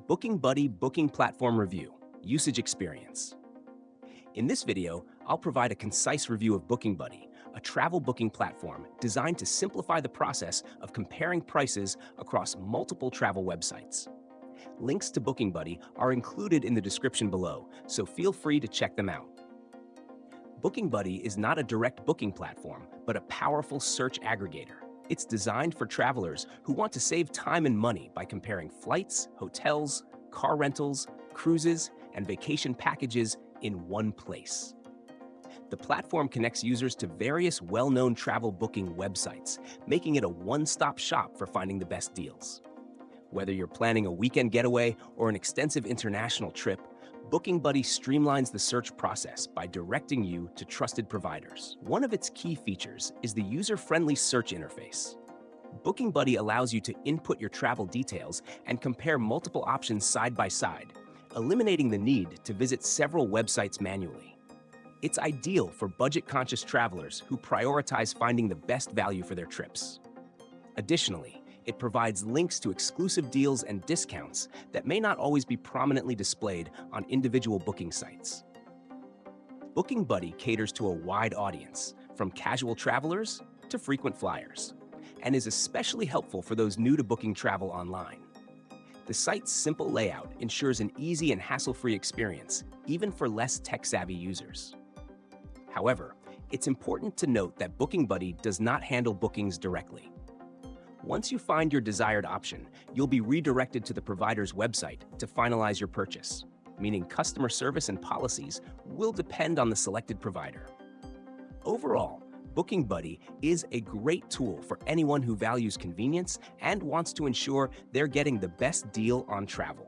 BookingBuddy Booking Platform Review, Usage Experience. In this video, I'll provide a concise review of BookingBuddy, a travel booking platform designed to simplify the process of comparing prices across multiple travel websites. Links to BookingBuddy are included in the description below, so feel free to check them out. BookingBuddy is not a direct booking platform, but a powerful search aggregator. It's designed for travelers who want to save time and money by comparing flights, hotels, car rentals, cruises, and vacation packages in one place. The platform connects users to various well-known travel booking websites, making it a one-stop shop for finding the best deals. Whether you're planning a weekend getaway or an extensive international trip, BookingBuddy streamlines the search process by directing you to trusted providers. One of its key features is the user-friendly search interface. BookingBuddy allows you to input your travel details and compare multiple options side by side, eliminating the need to visit several websites manually. It's ideal for budget-conscious travelers who prioritize finding the best value for their trips. Additionally, it provides links to exclusive deals and discounts that may not always be prominently displayed on individual booking sites. BookingBuddy caters to a wide audience, from casual travelers to frequent flyers, and is especially helpful for those new to booking travel online. The site's simple layout ensures an easy and hassle-free experience, even for less tech-savvy users. However, it's important to note that BookingBuddy does not handle bookings directly. Once you find your desired option, you'll be redirected to the provider's website to finalize your purchase, meaning customer service and policies will depend on the selected provider. Overall, BookingBuddy is a great tool for anyone who values convenience and wants to ensure they're getting the best deal on travel.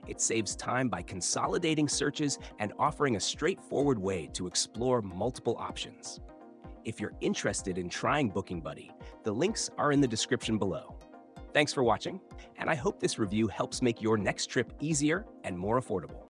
It saves time by consolidating searches and offering a straightforward way to explore multiple options. If you're interested in trying BookingBuddy, the links are in the description below. Thanks for watching, and I hope this review helps make your next trip easier and more affordable.